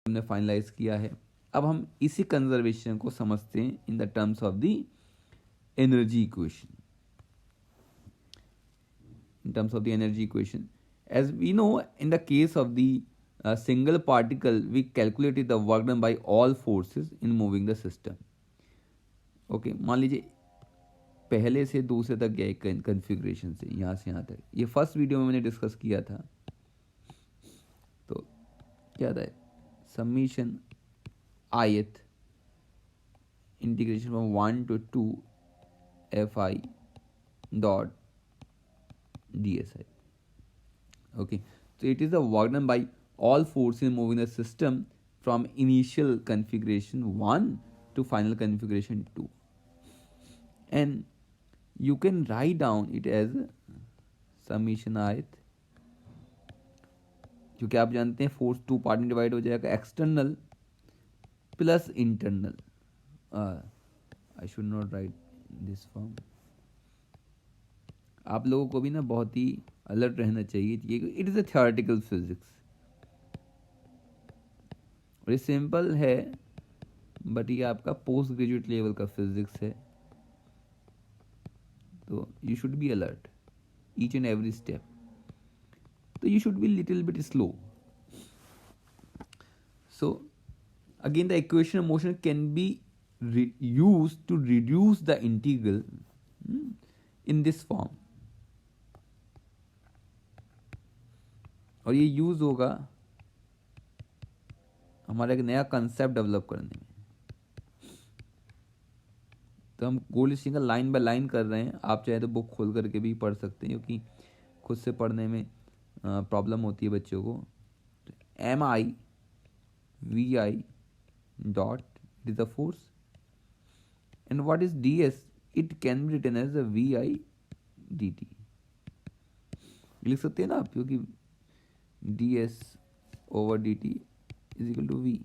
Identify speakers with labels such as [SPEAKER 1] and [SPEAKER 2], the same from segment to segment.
[SPEAKER 1] हमने फाइनलाइज किया है। अब हम इसी कंजर्वेशन को समझते हैं in the terms of the energy equation. In terms of the energy equation, as we know, in the case of the single particle, we calculated the work done by all forces in moving the system. Okay, मान लीजिए पहले से दूसरे तक गए configuration से यहाँ तक, ये फर्स्ट वीडियो में मैंने डिस्कस किया था। तो क्या था, summation ith integration from 1 to 2 fi dot dsi. Okay, so it is the work done by all forces moving the system from initial configuration 1 to final configuration 2, and you can write down it as summation ith, क्योंकि आप जानते हैं force two part में divide हो जाएगा, external plus internal. I should not right this form. आप लोगों को भी ना बहुत ही अलर्ट रहना चाहिए, it is a theoretical physics और ये सिंपल है, बट ये आपका पोस्ट ग्रेजुएट लेवल का फिजिक्स है, तो you should be alert each and every step. तो you should be little bit slow. So again the equation of motion can be used to reduce the integral in this form, और ये use होगा हमारा एक नया concept develop करने में। तो हम gold single line by line कर रहे हैं, आप चाहे तो बुक खोल करके भी पढ़ सकते हैं, क्योंकि खुद से पढ़ने में प्रॉब्लम होती है बच्चों को। M I V I dot it is the force, and what is ds? It can be written as a vi dt, लिख सकते हैं ना आप, क्योंकि ds over dt is equal to v।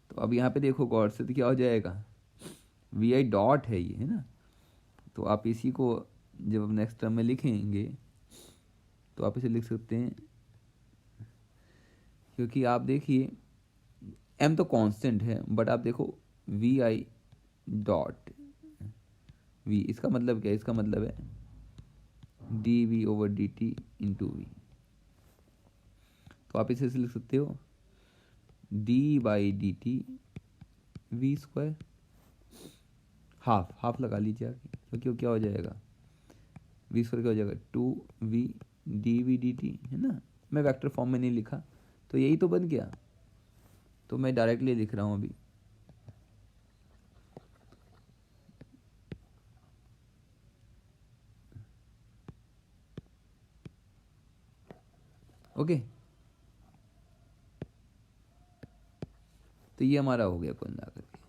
[SPEAKER 1] तो अब यहाँ पे देखो गौर से, तो क्या हो जाएगा, vi डॉट है ये, है ना। तो आप इसी को जब आप नेक्स्ट टर्म में लिखेंगे तो आप इसे लिख सकते हैं, क्योंकि आप देखिए m तो कांस्टेंट है, बट आप देखो वी आई डॉट वी, इसका मतलब क्या है, इसका मतलब है D V over D T into V. तो आप इसे लिख सकते हो D by D T V square, half लगा लीजिए आगे, क्योंकि क्या हो जाएगा, वी स्क्वायर क्या हो जाएगा, two V D V D T, है ना। मैं वेक्टर फॉर्म में नहीं लिखा, तो यही तो बन गया, तो मैं डायरेक्टली लिख रहा हूं अभी। ओके, तो ये हमारा हो गया कुल मिलाकर के।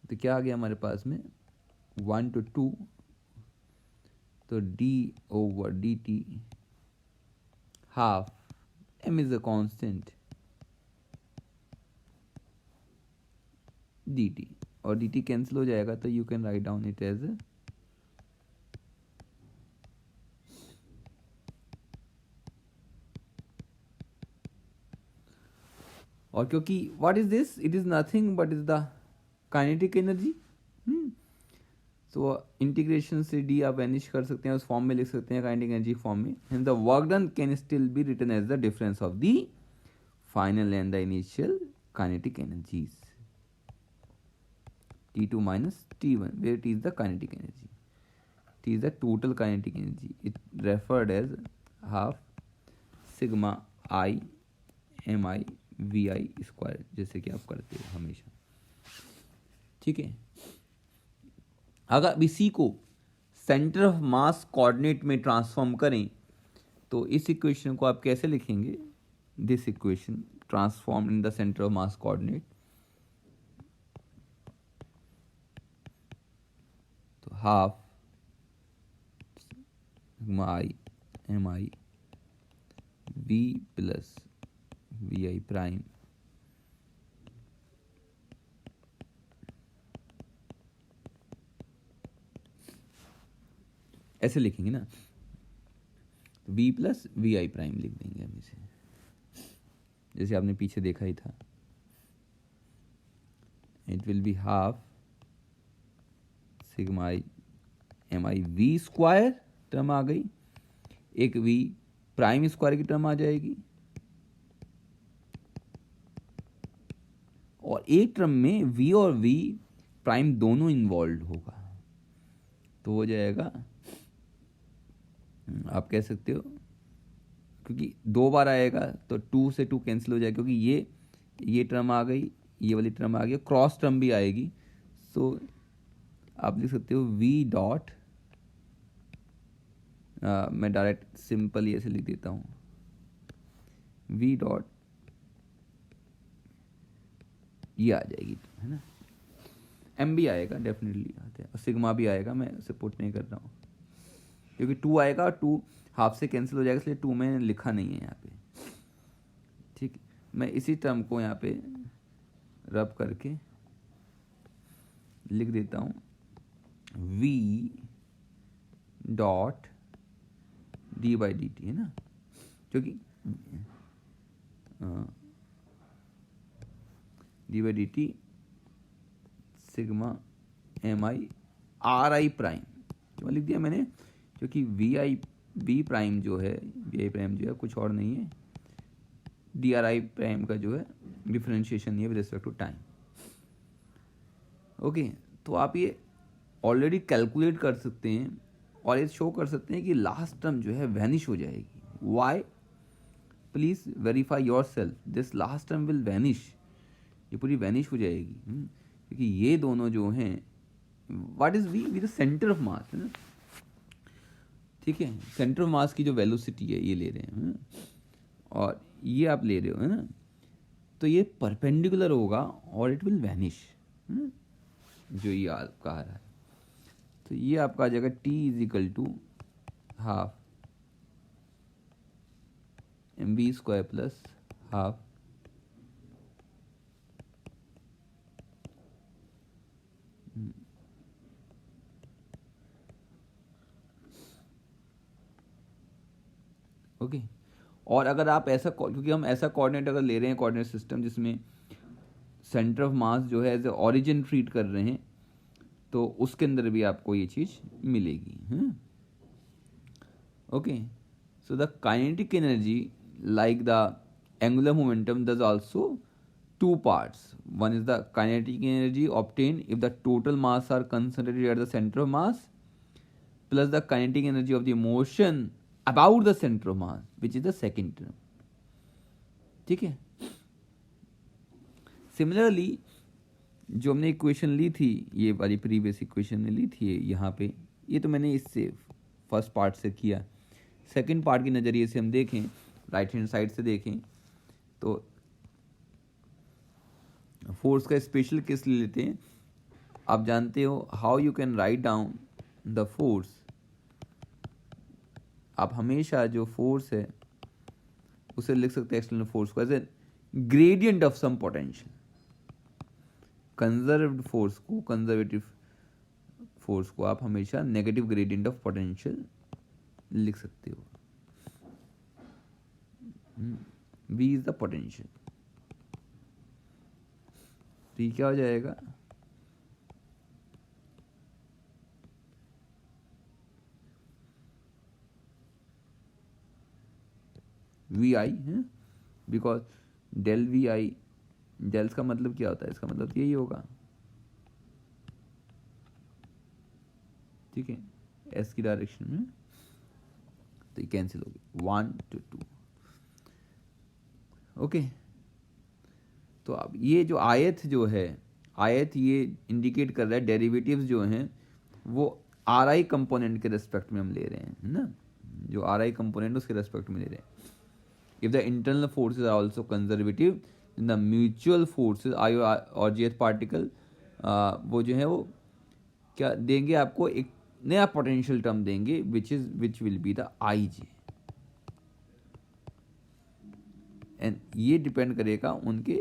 [SPEAKER 1] तो क्या आ गया हमारे पास में, 1 to 2, तो D over D T half, m is a constant, dt, और dt कैंसिल हो जाएगा, तो you can write down it as, और क्योंकि what is this, it is nothing but is the kinetic energy. तो इंटीग्रेशन से D आप vanish कर सकते हैं, उस फॉर्म में लिख सकते हैं काइनेटिक एनर्जी फॉर्म में, and the work done can still be written as the difference of the final and the initial kinetic energies, T2 minus T1, where T is the kinetic energy, T is the total kinetic energy. It referred as half sigma I mi vi square, जैसे कि आप करते हो हमेशा, ठीक है। अगर इसी को सेंटर ऑफ मास कोऑर्डिनेट में ट्रांसफॉर्म करें तो इस इक्वेशन को आप कैसे लिखेंगे, this equation transform in the centre of mass coordinate, तो half sigma I M I V plus V I prime ऐसे लिखेंगे ना। v plus V I prime लिख देंगे हम इसे, जैसे आपने पीछे देखा ही था। It will be half sigma I M I V square term आ गई, एक v प्राइम स्क्वायर की टर्म आ जाएगी, और एक टर्म में v और v प्राइम दोनों इन्वॉल्व होगा, तो हो जाएगा, आप कह सकते हो, क्योंकि 2 बार आएगा तो 2 से 2 कैंसिल हो जाएगा, क्योंकि ये टर्म आ गई, ये वाली टर्म आ गई, क्रॉस टर्म भी आएगी। सो आप लिख सकते हो v डॉट, मैं डायरेक्ट सिंपल ऐसे लिख देता हूँ, v डॉट ये आ जाएगी, है ना, m भी आएगा डेफिनेटली आते हैं, और सिग्मा भी आएगा, मैं उसे पुट नहीं कर रहा हूँ क्योंकि 2 आएगा और 2 हाफ से कैंसिल हो जाएगा, इसलिए 2 मैंने लिखा नहीं है यहाँ पे। ठीक है, मैं इसी टर्म को यहाँ पे रब करके लिख देता हूँ v dot D by D T, है ना, क्योंकि D by D T sigma M I R I prime क्यों लिख दिया मैंने, क्योंकि वी आई बी प्राइम जो है, वी आई प्राइम जो है कुछ और नहीं है, डी आर आई प्राइम का जो है डिफरेंशिएशन है with respect to time. Okay, तो आप ये ऑलरेडी कैलकुलेट कर सकते हैं और ये शो कर सकते हैं कि लास्ट टर्म जो है वैनिश हो जाएगी। Why, please verify yourself, this last term will vanish, ये पूरी वैनिश हो जाएगी, क्योंकि ये दोनों जो हैं, what is V, V the centre of mass, है ना, ठीक है, सेंटर ऑफ मास की जो वेलोसिटी है ये ले रहे हैं, और ये आप ले रहे हो, है ना, तो ये परपेंडिकुलर होगा और इट विल वैनिश, जो ये आपका आ रहा है, तो ये आपका आ जाएगा t is equal to half M B square plus half okay. और अगर आप ऐसा, क्योंकि हम ऐसा कोऑर्डिनेट अगर ले रहे हैं, कोऑर्डिनेट सिस्टम जिसमें सेंटर ऑफ मास जो है एज ए ऑरिजिन ट्रीट कर रहे हैं, तो उसके अंदर भी आपको ये चीज़ मिलेगी। Okay, so the kinetic energy like the angular momentum does also 2 parts. One is the kinetic energy obtained if the total mass are concentrated at the center of mass, plus the kinetic energy of the motion about the center of mass, which is the second term. ठीक है, similarly जो हमने equation ली थी, ये वाली previous equation में ली थी यहाँ पे, ये तो मैंने इससे फर्स्ट पार्ट से किया, सेकंड पार्ट के नज़रिए से हम देखें, राइट हैंड साइड से देखें, तो फोर्स का स्पेशल केस ले लेते हैं। आप जानते हो how you can write down the force, आप हमेशा जो फोर्स है उसे लिख सकते हैं एक्सटर्नल फोर्स को as a gradient of some potential. Conserved force को, कंजर्वेटिव फोर्स को आप हमेशा नेगेटिव ग्रेडियंट ऑफ पोटेंशियल लिख सकते हो। V इज द पोटेंशियल, तो ये क्या हो जाएगा, वी आई है, because del V I, dels का मतलब क्या होता है, इसका मतलब यही होगा, ठीक है, एस की डायरेक्शन में, तो ये कैंसिल हो गया 1 to 2। ओके, तो अब ये जो आयत जो है, आयत ये इंडिकेट कर रहा है डेरिवेटिव्स जो हैं वो आर आई कंपोनेंट के रेस्पेक्ट में हम ले रहे हैं, है ना, जो आर आई कंपोनेंट उसके रेस्पेक्ट में ले रहे हैं। If the internal forces are also conservative, the mutual forces I और जेथ पार्टिकल वो जो है वो क्या देंगे आपको, एक नया पोटेंशियल टर्म देंगे which will be the I J, and ये डिपेंड करेगा उनके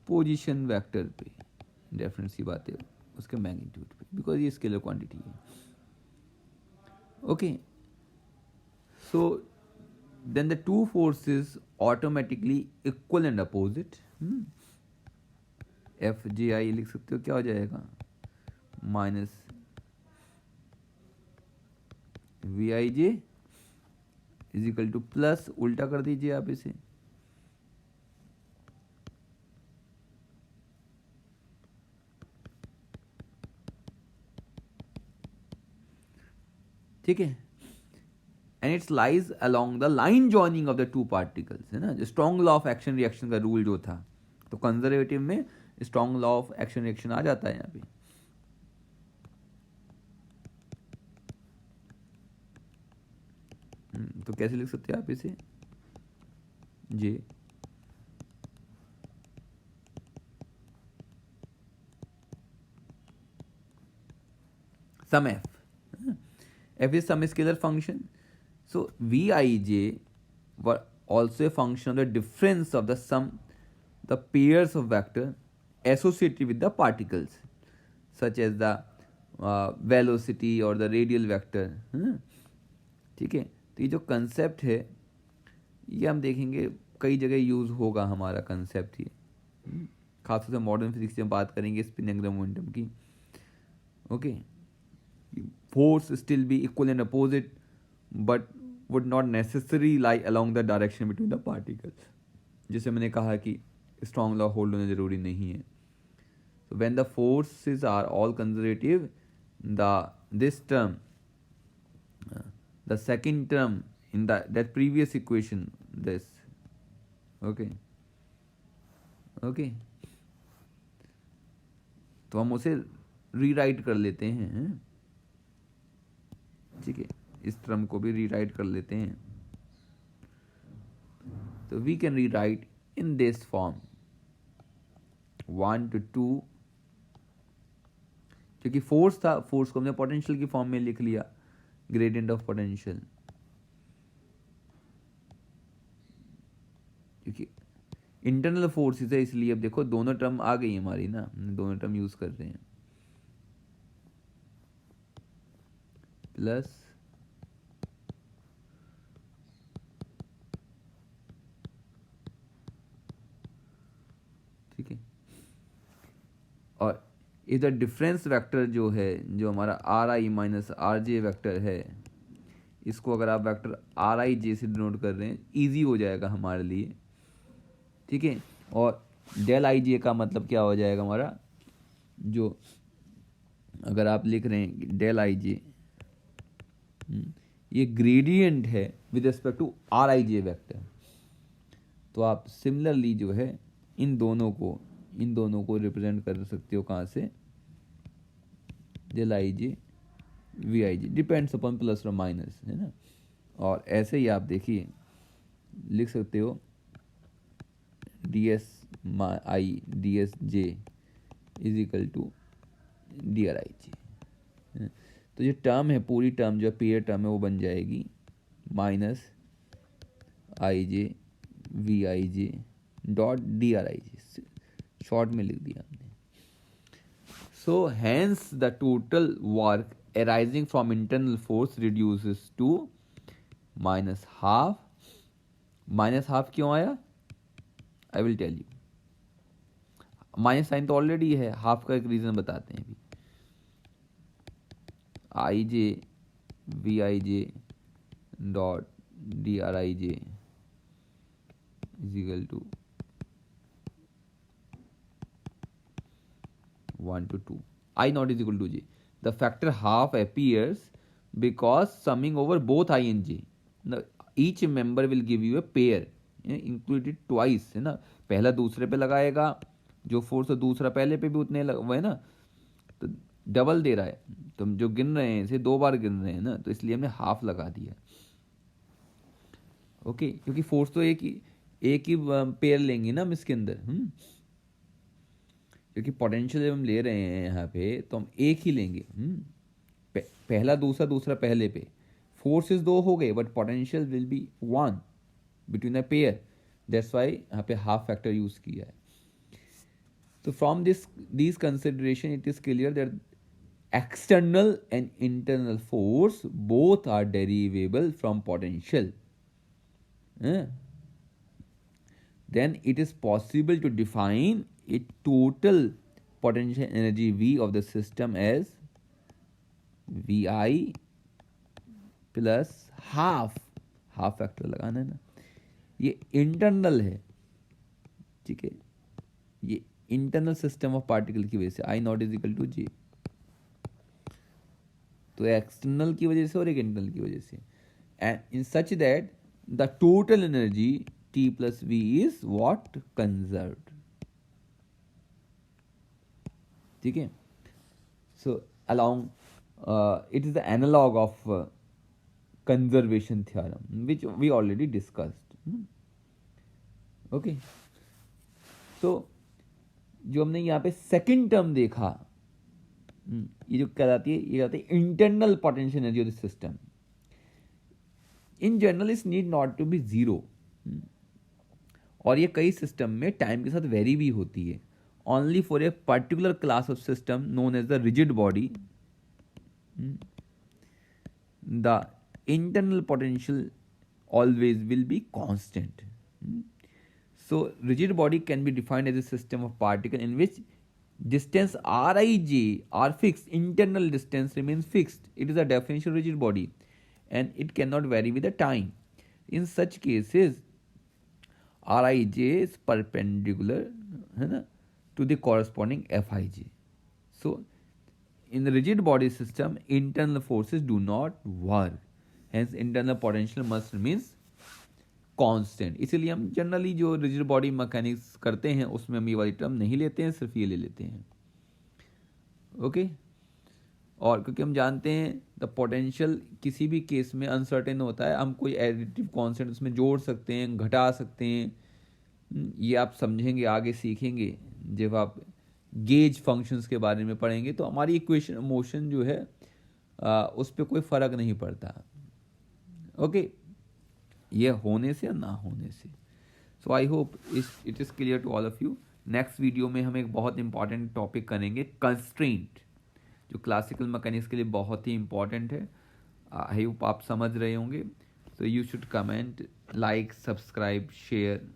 [SPEAKER 1] पोजीशन वेक्टर पे, डेफिनेट सी बात है, उसके मैग्नीट्यूड पे, बिकॉज ये स्केलर क्वांटिटी है। Okay, So then the two forces automatically equal and opposite. F J I लिख सकते हो, क्या हो जाएगा, minus V I J is equal to plus, उल्टा कर दीजिए आप इसे, ठीक है, and it's lies along the line joining of the two particles, है ना, जो strong law of action reaction का रूल जो था, तो कंजर्वेटिव में strong law of action reaction आ जाता है यहाँ पे। तो कैसे लिख सकते हैं आप इसे, जे sum f. F is some scalar function. So Vij were also a function of the difference of the sum, the pairs of vector associated with the particles, such as the velocity or the radial vector. ठीक है, तो ये जो concept है ये हम देखेंगे कई जगह यूज होगा हमारा कंसेप्ट ये, खासतौर से मॉडर्न फिजिक्स में बात करेंगे स्पिन एंगुलर मोमेंटम की। Okay, force still be equal and opposite but would not necessarily lie along the direction between the particles, जैसे मैंने कहा कि strong law hold होना जरूरी नहीं है। So when the forces are all conservative, this term, the second term in that previous equation, this, okay, तो हम उसे रीराइट कर लेते हैं, ठीक है, इस टर्म को भी रीराइट कर लेते हैं। तो we can rewrite in this form 1 to 2, क्योंकि फोर्स था, फोर्स को हमने पोटेंशियल की फॉर्म में लिख लिया, ग्रेडियंट ऑफ पोटेंशियल, क्योंकि इंटरनल फोर्सेस है, इसलिए अब देखो दोनों टर्म आ गई हमारी ना, दोनों टर्म यूज कर रहे हैं, प्लस ठीक है, और इधर डिफरेंस वेक्टर जो है, जो हमारा are I minus R J vector है, इसको अगर आप वेक्टर आर आई जे से डिनोट कर रहे हैं, इजी हो जाएगा हमारे लिए, ठीक है। और डेल आई जे का मतलब क्या हो जाएगा हमारा, जो अगर आप लिख रहे हैं डेल आई जे, ये ग्रेडियंट है with respect to R I J vector, तो आप सिमिलरली जो है इन दोनों को रिप्रेजेंट कर सकते हो, कहाँ से, del I J we I J, depends upon plus और माइनस, है ना। और ऐसे ही आप देखिए लिख सकते हो D S I D S J is equal to D are I J, तो ये टर्म है, पूरी टर्म जो पेयर टर्म है वो बन जाएगी minus i J we I j dot d are I j, short में लिख दिया हमने। So hence the total work arising from internal force reduces to minus half. Minus half क्यों आया, I will tell you, minus sign तो already है, half का एक रीजन बताते हैं अभी, i J we I j dot d are I J is equal to 1 to 2, I not is equal to j. The factor half appears because summing over both I and j. Now, each member will give you a pair, included twice, है ना, पहला दूसरे पे लगाएगा जो force है, दूसरा पहले पे भी उतने वो है ना, तो डबल दे रहा है, तो हम जो गिन रहे हैं इसे 2 बार गिन रहे हैं ना, तो इसलिए हमने हाफ लगा दिया, ओके, क्योंकि फोर्स तो एक ही पेयर लेंगे ना हम इसके अंदर, क्योंकि पोटेंशियल जब हम ले रहे हैं यहाँ पे तो हम एक ही लेंगे, पहला दूसरा पहले पे, फोर्सेस 2 हो गए but potential will be 1 between a pair, that's why यहाँ पे हाफ फैक्टर यूज किया है। तो from this consideration it is clear that external and internal force both are derivable from potential, then it is possible to define a total potential energy V of the system as Vi plus half factor लगाना है ना, ये internal है, ठीक है, ये internal system of particle की वजह से आई नॉट इज इक्वल टू जे, तो एक्सटर्नल की वजह से और एक इंटरनल की वजह से, and in such that the total energy T plus V is what conserved, ठीक है. सो along it is the analog of conservation theorem which we already discussed. Okay, so जो हमने यहाँ पे सेकंड टर्म देखा, ये जो कहलाती है, ये कहते हैं internal potential energy of the system. In general is need not to be zero, और ये कई सिस्टम में टाइम के साथ वेरी भी होती है. Only for a particular class of system known as the rigid body the internal potential always will be constant. So rigid body can be defined as a system of particle in which distance rij are fixed, internal distance remains fixed. It is a definition of rigid body and it cannot vary with the time. In such cases rij is perpendicular to the corresponding fij. So in the rigid body system, internal forces do not work. Hence, internal potential must remains constant. इसीलिए हम generally जो rigid body mechanics करते हैं उसमें हम ये वाली term नहीं लेते हैं, सिर्फ ये ले लेते हैं. ओके, और क्योंकि हम जानते हैं द पोटेंशियल किसी भी केस में अनसर्टेन होता है, हम कोई एडिटिव कॉन्स्टेंट उसमें जोड़ सकते हैं, घटा सकते हैं. ये आप समझेंगे, आगे सीखेंगे जब आप गेज फंक्शंस के बारे में पढ़ेंगे, तो हमारी इक्वेशन मोशन जो है उस पर कोई फ़र्क नहीं पड़ता. ओके, ये होने से या ना होने से. So I hope it is clear to all of you. Next video में हम एक बहुत इंपॉर्टेंट टॉपिक करेंगे, कंस्ट्रेंट, जो क्लासिकल मैकेनिक्स के लिए बहुत ही इंपॉर्टेंट है. आई होप आप समझ रहे होंगे. So you should comment, like, subscribe, share.